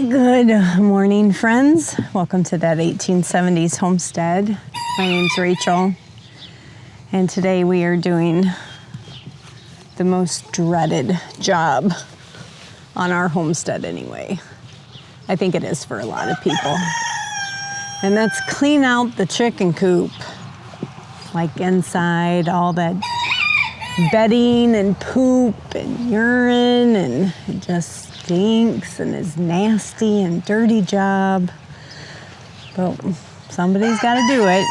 Good morning, friends. Welcome to that 1870s homestead. My name's Rachel, and today we are doing the most dreaded job on our homestead anyway. I think it is for a lot of people. And that's clean out the chicken coop. Like inside, all that bedding and poop and urine, and it just stinks and is nasty and dirty job. But somebody's got to do it.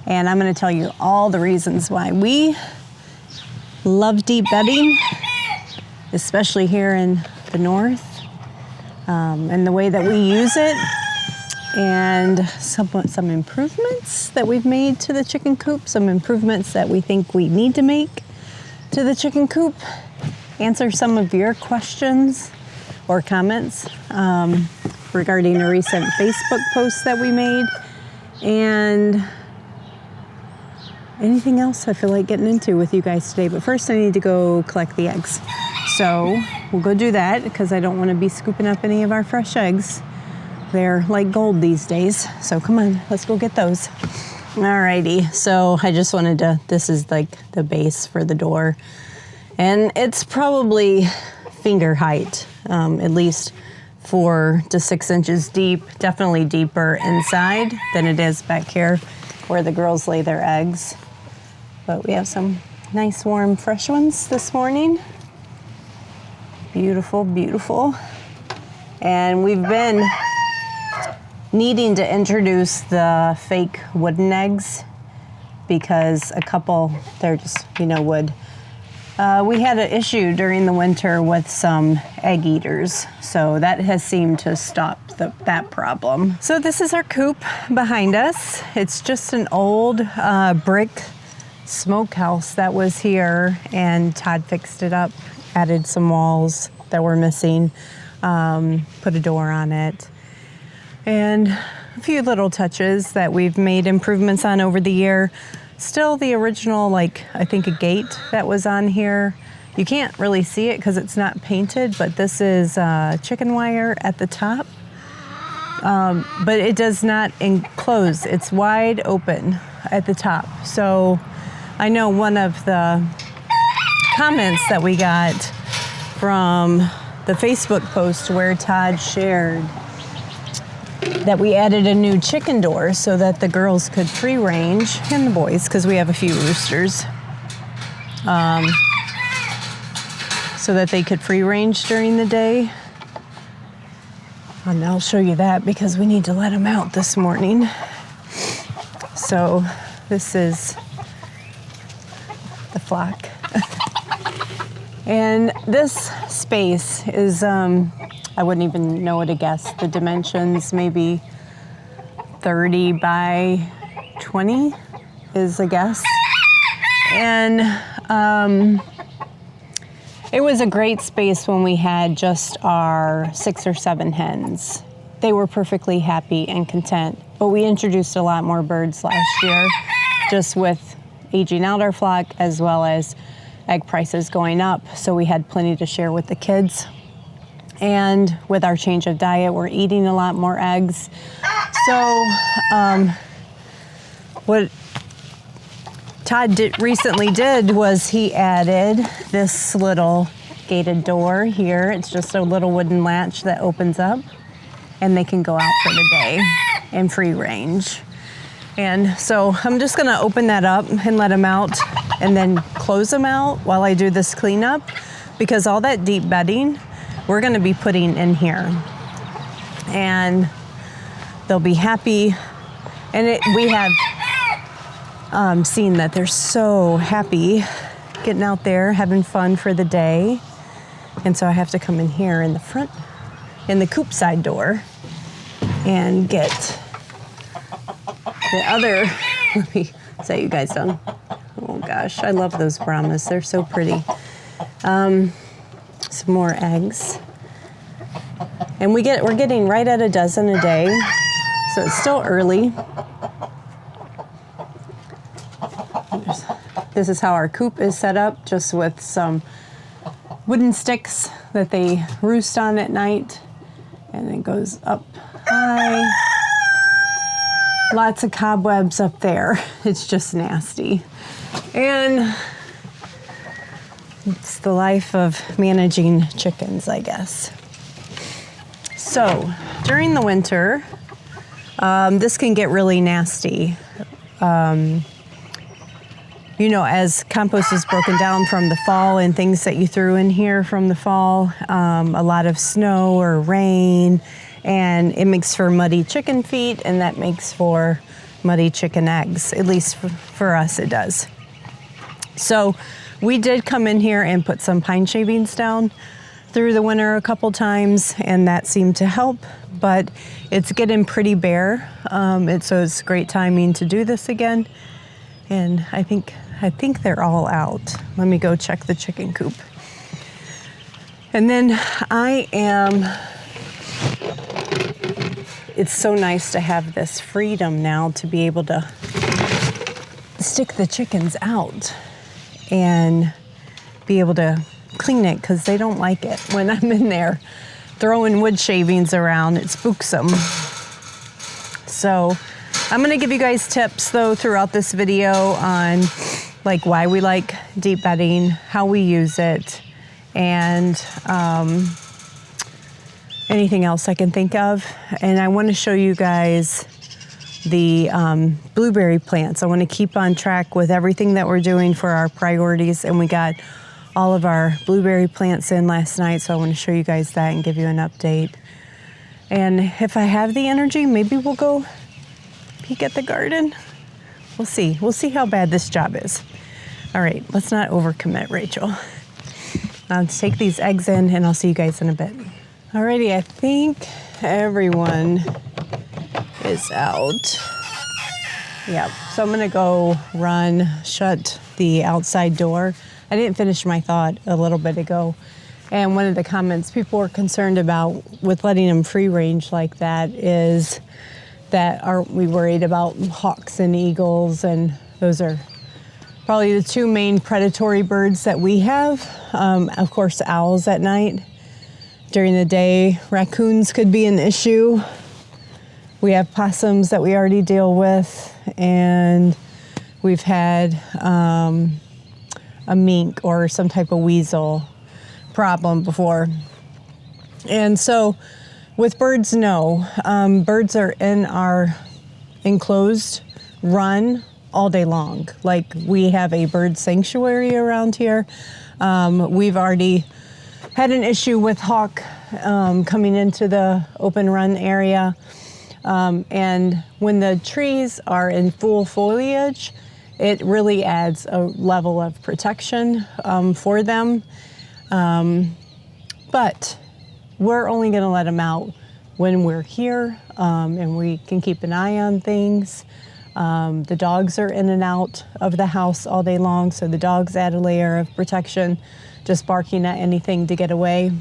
And I'm going to tell you all the reasons why we love deep bedding, especially here in the north, and the way that we use it, and some improvements that we've made to the chicken coop, some improvements that we think we need to make to the chicken coop, answer some of your questions or comments regarding a recent Facebook post that we made, and anything else I feel like getting into with you guys today. But first I need to go collect the eggs. So we'll go do that because I don't want to be scooping up any of our fresh eggs. They're like gold these days. So come on, let's go get those. Alrighty, so I just wanted to, this is like the base for the door. And it's probably finger height, at least 4 to 6 inches deep, definitely deeper inside than it is back here where the girls lay their eggs. But we have some nice warm fresh ones this morning. Beautiful, beautiful. And we've been needing to introduce the fake wooden eggs because a couple, they're just, wood. We had an issue during the winter with some egg eaters, so that has seemed to stop that problem. So this is our coop behind us. It's just an old brick smokehouse that was here, and Todd fixed it up, added some walls that were missing, put a door on it, and a few little touches that we've made improvements on over the year. Still the original, I think a gate that was on here. You can't really see it because it's not painted, but this is chicken wire at the top. But it does not enclose. It's wide open at the top. So I know one of the comments that we got from the Facebook post where Todd shared that we added a new chicken door so that the girls could free range, and the boys, because we have a few roosters, so that they could free range during the day. And I'll show you that because we need to let them out this morning. So this is the flock. And this space is, I wouldn't even know to guess the dimensions, maybe 30 by 20 is a guess. And it was a great space when we had just our 6 or 7 hens. They were perfectly happy and content, but we introduced a lot more birds last year, just with aging out our flock as well as egg prices going up, so we had plenty to share with the kids. And with our change of diet, we're eating a lot more eggs. So what Todd recently did was he added this little gated door here. It's just a little wooden latch that opens up, and they can go out for the day in free range. And so I'm just gonna open that up and let them out, and then close them out while I do this cleanup, because all that deep bedding we're gonna be putting in here. And they'll be happy. And we have seen that they're so happy getting out there, having fun for the day. And so I have to come in here in the front, in the coop side door, and get the other, let me set you guys down. Oh gosh, I love those Brahmas. They're so pretty. Some more eggs. And we're getting right at a dozen a day. So it's still early. This is how our coop is set up, just with some wooden sticks that they roost on at night. And it goes up high. Lots of cobwebs up there. It's just nasty. And it's the life of managing chickens, I guess. So during the winter, this can get really nasty. You know, as compost is broken down from the fall and things that you threw in here from the fall, a lot of snow or rain, and it makes for muddy chicken feet, and that makes for muddy chicken eggs. At least for us, it does. So we did come in here and put some pine shavings down through the winter a couple times, and that seemed to help, but it's getting pretty bare. So it's great timing to do this again. And I think they're all out. Let me go check the chicken coop. And then it's so nice to have this freedom now to be able to stick the chickens out and be able to clean it, because they don't like it when I'm in there throwing wood shavings around. It spooks them. So I'm going to give you guys tips though throughout this video on like why we like deep bedding, how we use it, and anything else I can think of. And I want to show you guys the blueberry plants. I want to keep on track with everything that we're doing for our priorities, and we got all of our blueberry plants in last night, so I want to show you guys that and give you an update. And if I have the energy, maybe we'll go peek at the garden. We'll see. We'll see how bad this job is. All right, let's not overcommit, Rachel. Let's take these eggs in, and I'll see you guys in a bit. Alrighty, I think everyone is out. Yep, so I'm gonna go run, shut the outside door. I didn't finish my thought a little bit ago. And one of the comments people were concerned about with letting them free range like that is that aren't we worried about hawks and eagles? And those are probably the two main predatory birds that we have. Of course, owls at night. During the day, raccoons could be an issue. We have possums that we already deal with, and we've had a mink or some type of weasel problem before. And so with birds, no. Birds are in our enclosed run all day long. Like, we have a bird sanctuary around here. We've already had an issue with hawk coming into the open run area. And when the trees are in full foliage, it really adds a level of protection for them. But we're only going to let them out when we're here, and we can keep an eye on things. The dogs are in and out of the house all day long, so the dogs add a layer of protection, just barking at anything to get away.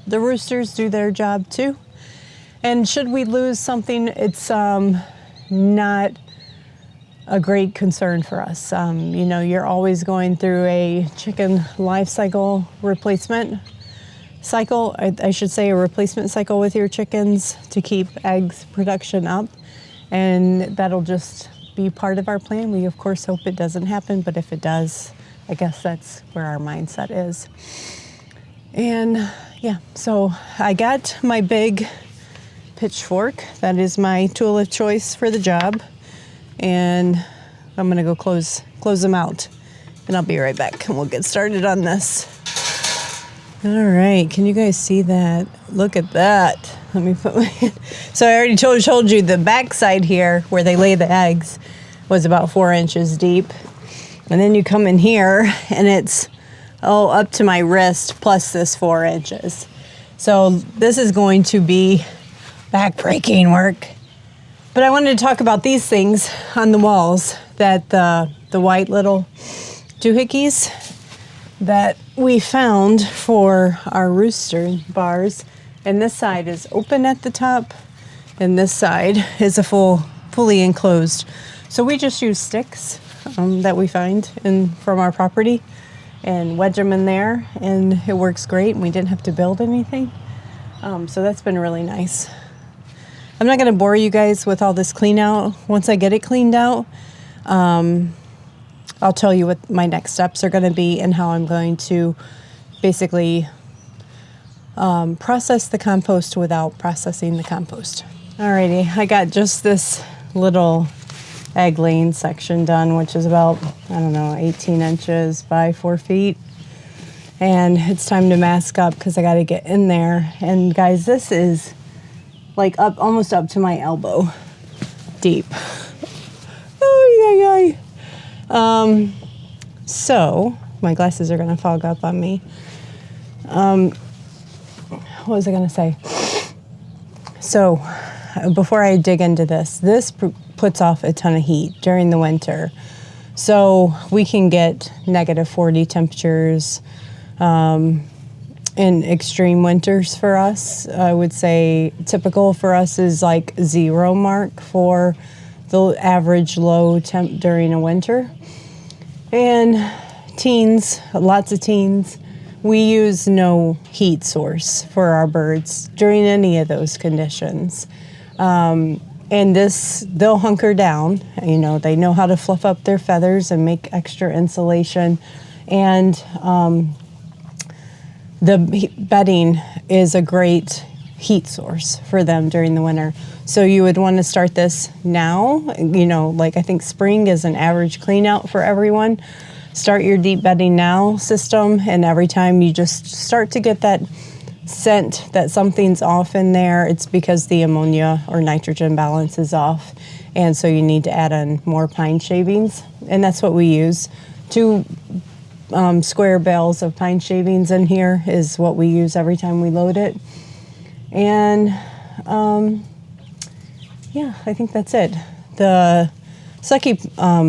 The roosters do their job too. And should we lose something, it's not a great concern for us. You know, you're always going through a chicken life cycle replacement cycle, I should say a replacement cycle with your chickens to keep eggs production up. And that'll just be part of our plan. We of course hope it doesn't happen, but if it does, I guess that's where our mindset is. And yeah, so I got my big pitchfork. That is my tool of choice for the job. And I'm gonna go close them out, and I'll be right back and we'll get started on this. All right, can you guys see that? Look at that. Let me put my, so I already told you the back side here where they lay the eggs was about 4 inches deep. And then you come in here and it's up to my wrist plus this 4 inches. So this is going to be back-breaking work. But I wanted to talk about these things on the walls, that the white little doohickeys that we found for our rooster bars. And this side is open at the top, and this side is a fully enclosed. So we just use sticks that we find from our property and wedge them in there, and it works great, and we didn't have to build anything. So that's been really nice. I'm not going to bore you guys with all this clean out. Once I get it cleaned out, I'll tell you what my next steps are going to be and how I'm going to basically process the compost without processing the compost. Alrighty, I got just this little egg laying section done, which is about, 18 inches by 4 feet. And it's time to mask up because I got to get in there. And guys, this is like almost up to my elbow deep. Oh, yeah. So my glasses are going to fog up on me. What was I going to say? So before I dig into this puts off a ton of heat during the winter. So we can get negative 40 temperatures in extreme winters for us. I would say typical for us is like 0 mark for the average low temp during a winter. And lots of teens, we use no heat source for our birds during any of those conditions. And they'll hunker down. They know how to fluff up their feathers and make extra insulation. And the bedding is a great heat source for them during the winter. So you would want to start this now. Like I think spring is an average clean out for everyone. Start your deep bedding now system, and every time you just start to get that scent that something's off in there, it's because the ammonia or nitrogen balance is off, and so you need to add in more pine shavings, and that's what we use. 2 square bales of pine shavings in here is what we use every time we load it. And yeah, I think that's it. The sucky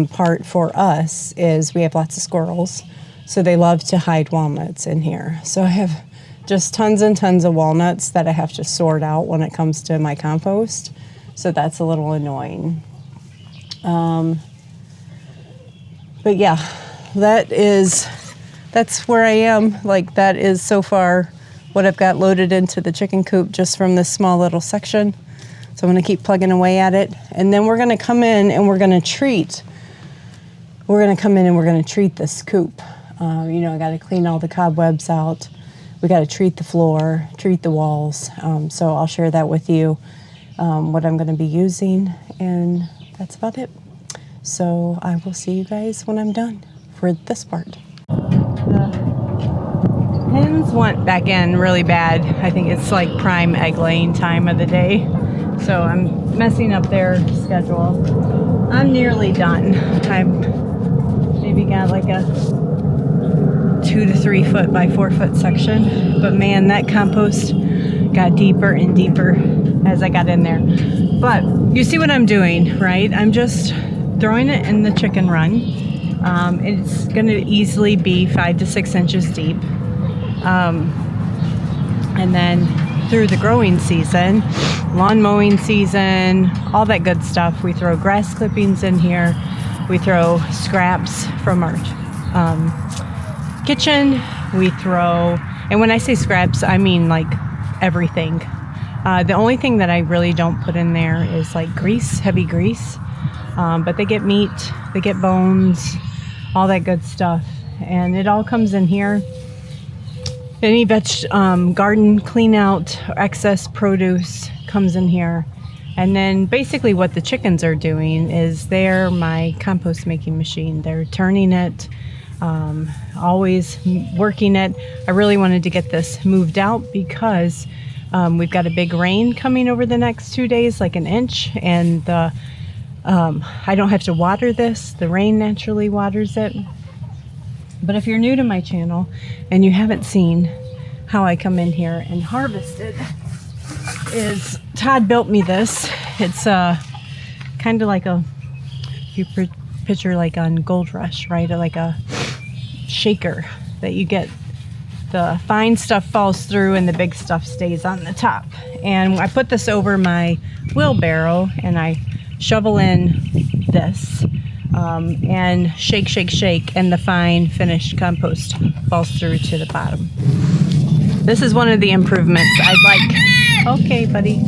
part for us is we have lots of squirrels, so they love to hide walnuts in here. So I have just tons and tons of walnuts that I have to sort out when it comes to my compost. So that's a little annoying. But yeah, that's where I am. Like that is so far what I've got loaded into the chicken coop just from this small little section. So I'm going to keep plugging away at it. And then we're going to come in and we're going to treat this coop. I got to clean all the cobwebs out. We got to treat the floor, treat the walls. So I'll share that with you, what I'm going to be using. And that's about it. So I will see you guys when I'm done for this part. The hens went back in really bad. I think it's like prime egg laying time of the day. So I'm messing up their schedule. I'm nearly done. I've maybe got like a 2 to 3 foot by 4 foot section. But man, that compost got deeper and deeper as I got in there. But you see what I'm doing, right? I'm just throwing it in the chicken run. It's going to easily be 5 to 6 inches deep. And then through the growing season, lawn mowing season, all that good stuff, we throw grass clippings in here. We throw scraps from our kitchen. We throw, and when I say scraps, I mean like everything. The only thing that I really don't put in there is like grease, heavy grease. But they get meat, they get bones, all that good stuff. And it all comes in here. Any garden clean out, excess produce comes in here. And then basically what the chickens are doing is they're my compost making machine. They're turning it, always working it. I really wanted to get this moved out because we've got a big rain coming over the next 2 days, like an inch. And I don't have to water this. The rain naturally waters it. But if you're new to my channel and you haven't seen how I come in here and harvest it, is Todd built me this. It's kind of like if you picture like on Gold Rush, right? Like a shaker that you get. The fine stuff falls through and the big stuff stays on the top. And I put this over my wheelbarrow and I shovel in this and shake, and the fine finished compost falls through to the bottom. this is one of the improvements I'd like. Okay, buddy.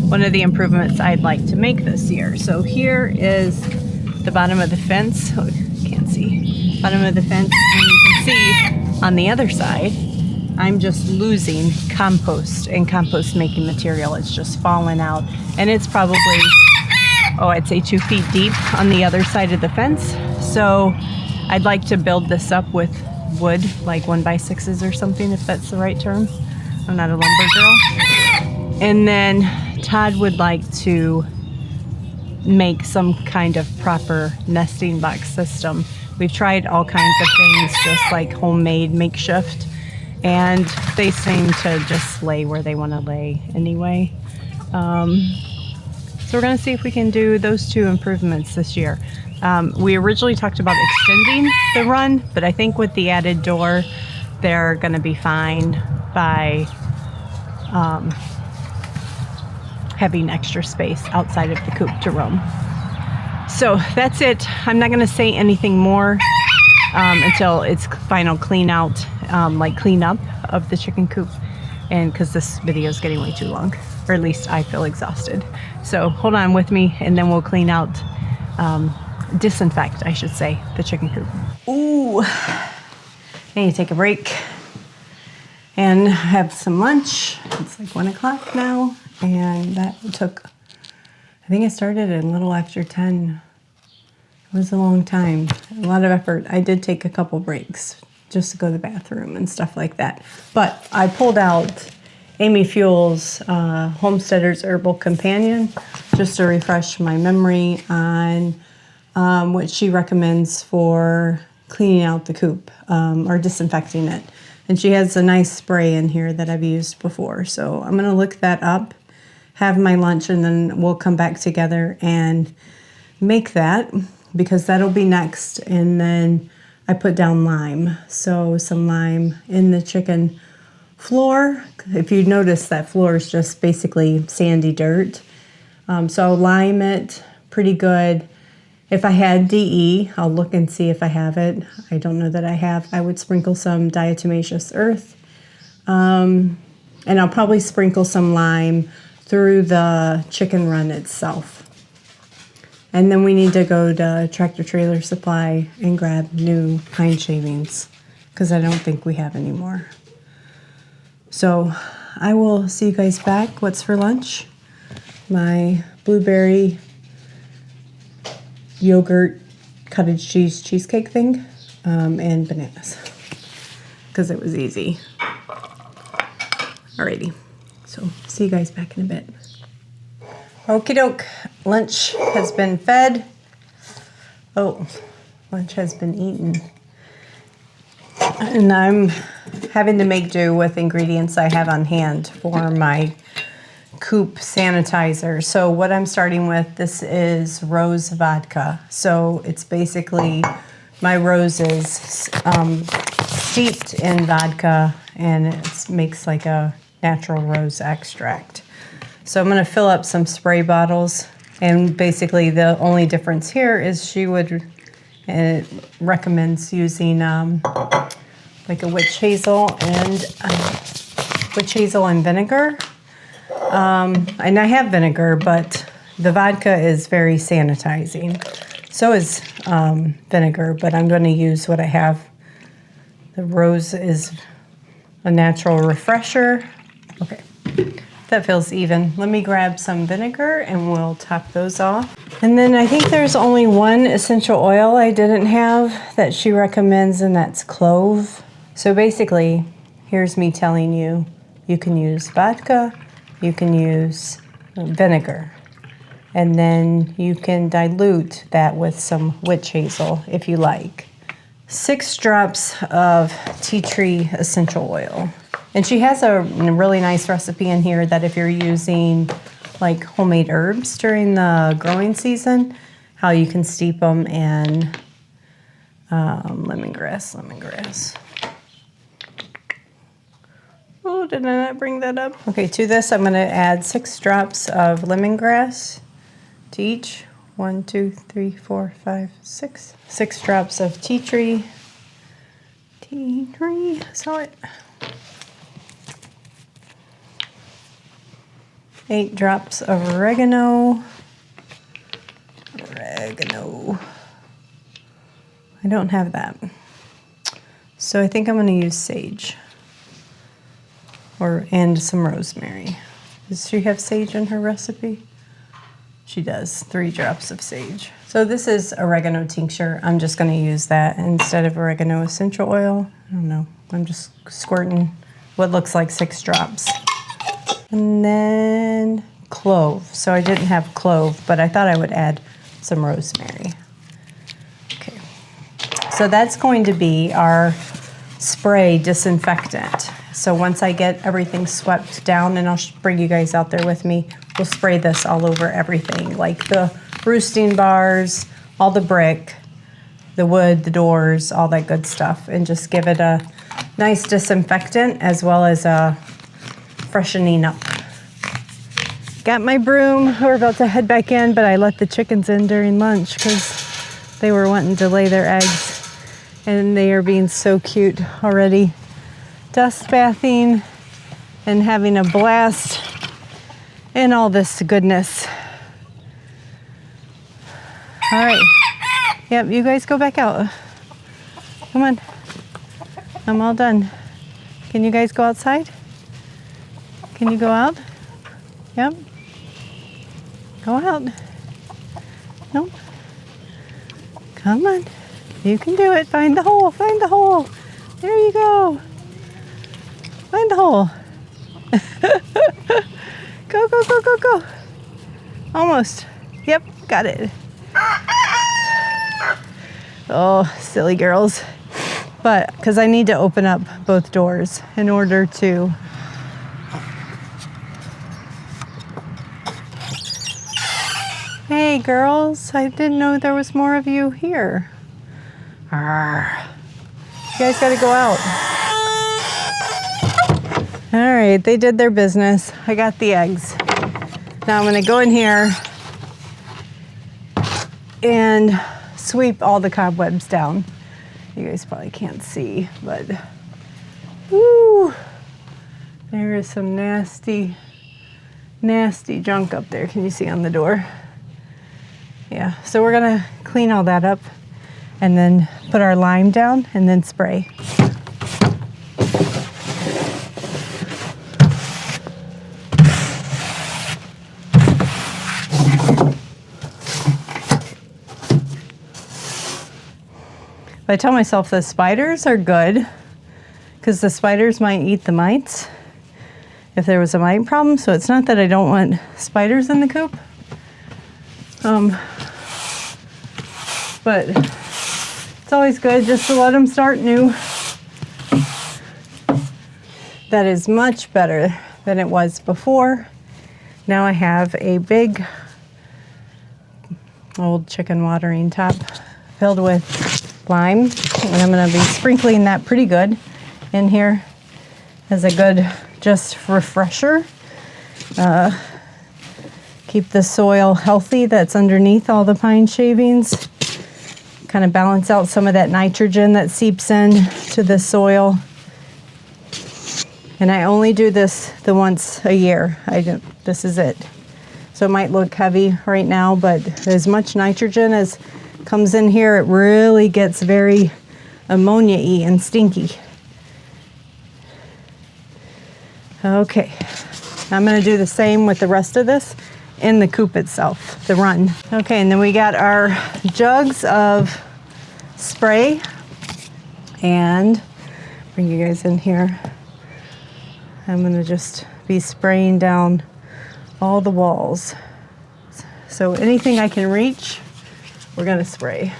One of the improvements I'd like to make this year. So here is the bottom of the fence. Oh, can't see. Bottom of the fence, and you can see on the other side, I'm just losing compost and compost making material. It's just fallen out, and it's probably, oh, I'd say 2 feet deep on the other side of the fence. So I'd like to build this up with wood, like 1x6s or something, if that's the right term. I'm not a lumber girl. And then Todd would like to make some kind of proper nesting box system. We've tried all kinds of things, just like homemade makeshift, and they seem to just lay where they want to lay anyway. So we're going to see if we can do those 2 improvements this year. We originally talked about extending the run, but I think with the added door, they're going to be fine by having extra space outside of the coop to roam. So that's it. I'm not going to say anything more until it's final clean out, like clean up of the chicken coop, and because this video is getting way too long, or at least I feel exhausted. So hold on with me, and then we'll clean out, disinfect, I should say, the chicken coop. Ooh, I need to take a break and have some lunch. It's like 1 o'clock now, and that took, I think I started at a little after 10. It was a long time, a lot of effort. I did take a couple breaks just to go to the bathroom and stuff like that. But I pulled out Amy Fuel's Homesteader's Herbal Companion just to refresh my memory on what she recommends for cleaning out the coop or disinfecting it. And she has a nice spray in here that I've used before. So I'm going to look that up, have my lunch, and then we'll come back together and make that, because that'll be next. And then I put down lime. So some lime in the chicken floor. If you notice, that floor is just basically sandy dirt. So I'll lime it pretty good. If I had DE, I'll look and see if I have it. I don't know that I have. I would sprinkle some diatomaceous earth. And I'll probably sprinkle some lime through the chicken run itself. And then we need to go to Tractor Trailer Supply and grab new pine shavings, because I don't think we have any more. So I will see you guys back. What's for lunch? My blueberry yogurt cottage cheese cheesecake thing, and bananas, because it was easy. Alrighty, so see you guys back in a bit. Okie doke, lunch has been fed. Oh, lunch has been eaten. And I'm having to make do with ingredients I have on hand for my Coop sanitizer. So what I'm starting with, this is rose vodka. So it's basically my roses steeped in vodka, and it makes like a natural rose extract. So I'm going to fill up some spray bottles, and basically the only difference here is she would recommends using like a witch hazel and vinegar. And I have vinegar, but the vodka is very sanitizing. So is vinegar, but I'm going to use what I have. The rose is a natural refresher. Okay, that feels even. Let me grab some vinegar and we'll top those off. And then I think there's only one essential oil I didn't have that she recommends, and that's clove. So basically, here's me telling you, you can use vodka, you can use vinegar, and then you can dilute that with some witch hazel if you like. 6 drops of tea tree essential oil. And she has a really nice recipe in here that if you're using like homemade herbs during the growing season, how you can steep them in lemongrass. Oh, did I not bring that up? Okay, to this I'm going to add 6 drops of lemongrass to each. 1, 2, 3, 4, 5, 6. 6 drops of tea tree. Saw it. 8 drops of oregano. I don't have that. So I think I'm going to use sage. And some rosemary. Does she have sage in her recipe? She does. 3 drops of sage. So this is oregano tincture. I'm just going to use that instead of oregano essential oil. I don't know. I'm just squirting what looks like 6 drops. And then clove. So I didn't have clove, but I thought I would add some rosemary. Okay. So that's going to be our spray disinfectant. So once I get everything swept down, and I'll bring you guys out there with me, we'll spray this all over everything, like the roosting bars, all the brick, the wood, the doors, all that good stuff, and just give it a nice disinfectant as well as a freshening up. Got my broom. We're about to head back in, but I let the chickens in during lunch because they were wanting to lay their eggs, and they are being so cute already. Dust bathing and having a blast and all this goodness. All right. Yep, you guys go back out. Come on. I'm all done. Can you guys go outside? Can you go out? Yep. Go out. Nope. Come on. You can do it. Find the hole. Find the hole. There you go. Find the hole. Go, go, go, go, go. Almost. Yep, got it. Oh, silly girls. But, because I need to open up both doors in order to... Hey, girls. I didn't know there was more of you here. Arr. You guys got to go out. All right, they did their business. I got the eggs. Now I'm going to go in here and sweep all the cobwebs down. You guys probably can't see, but woo, there is some nasty, nasty junk up there. Can you see on the door? Yeah, so we're going to clean all that up and then put our lime down and then spray. But I tell myself the spiders are good because the spiders might eat the mites if there was a mite problem. So it's not that I don't want spiders in the coop. But it's always good just to let them start new. That is much better than it was before. Now I have a big old chicken watering top filled with lime, and I'm going to be sprinkling that pretty good in here as a good just refresher. Keep the soil healthy that's underneath all the pine shavings. Kind of balance out some of that nitrogen that seeps in to the soil. And I only do this the once a year. This is it. So it might look heavy right now, but as much nitrogen as comes in here, it really gets very ammonia-y and stinky. Okay, I'm going to do the same with the rest of this in the coop itself, the run. Okay, and then we got our jugs of spray, and bring you guys in here. I'm going to just be spraying down all the walls. So anything I can reach, we're going to spray.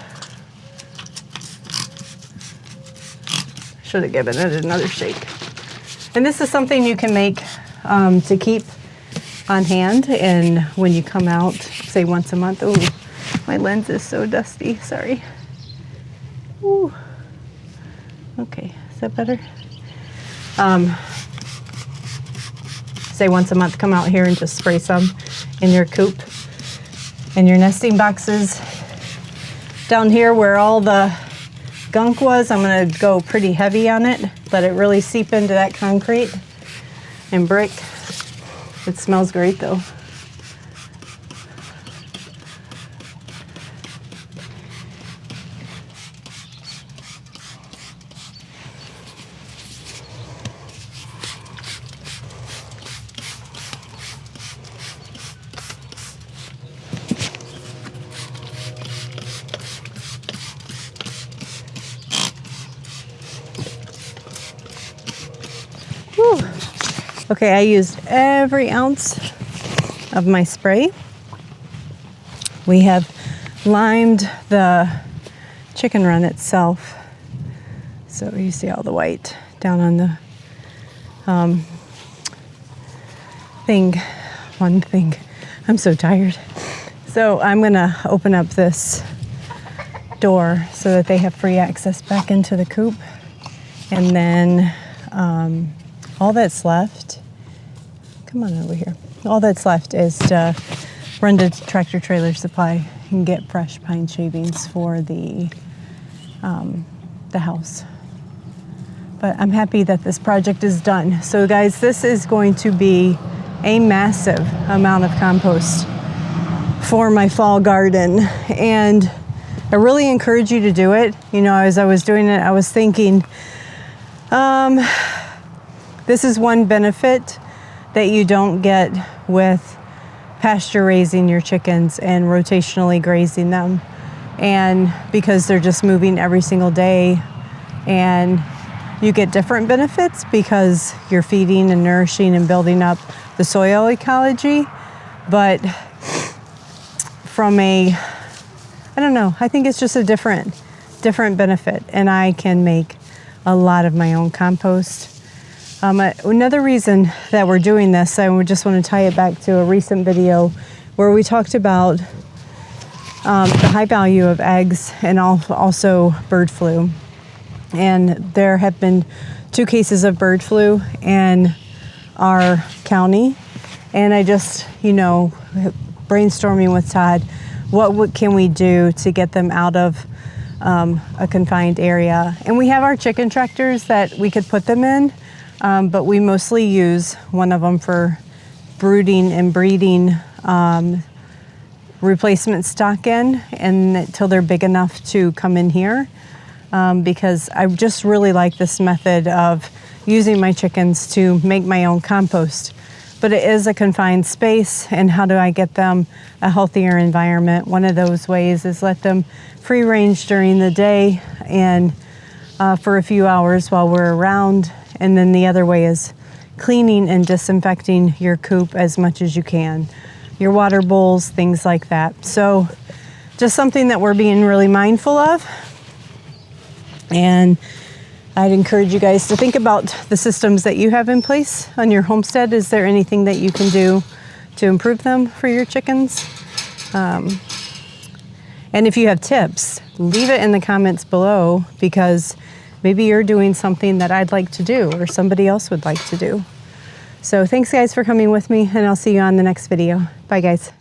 Should have given it another shake. And this is something you can make to keep on hand, and when you come out, say once a month. Ooh, my lens is so dusty, sorry. Ooh. Okay, is that better? Say once a month, come out here and just spray some in your coop, in your nesting boxes. Down here where all the gunk was, I'm going to go pretty heavy on it, let it really seep into that concrete and brick. It smells great though. Whew. Okay, I used every ounce of my spray. We have limed the chicken run itself. So you see all the white down on the one thing. I'm so tired. So I'm gonna open up this door so that they have free access back into the coop. And then all that's left, come on over here. All that's left is to run to Tractor Trailer Supply and get fresh pine shavings for the house. But I'm happy that this project is done. So guys, this is going to be a massive amount of compost for my fall garden. And I really encourage you to do it. You know, as I was doing it, I was thinking, this is one benefit that you don't get with pasture raising your chickens and rotationally grazing them. And because they're just moving every single day, and you get different benefits because you're feeding and nourishing and building up the soil ecology. But from I don't know, I think it's just a different benefit, and I can make a lot of my own compost. Another reason that we're doing this, I just want to tie it back to a recent video where we talked about the high value of eggs and also bird flu. And there have been 2 cases of bird flu in our county. And I just, brainstorming with Todd, what can we do to get them out of a confined area? And we have our chicken tractors that we could put them in, but we mostly use one of them for brooding and breeding replacement stock in, and until they're big enough to come in here. Because I just really like this method of using my chickens to make my own compost. But it is a confined space, and how do I get them a healthier environment? One of those ways is let them free range during the day and for a few hours while we're around. And then the other way is cleaning and disinfecting your coop as much as you can. Your water bowls, things like that. So just something that we're being really mindful of. And I'd encourage you guys to think about the systems that you have in place on your homestead. Is there anything that you can do to improve them for your chickens? And if you have tips, leave it in the comments below, because maybe you're doing something that I'd like to do or somebody else would like to do. So thanks guys for coming with me, and I'll see you on the next video. Bye guys.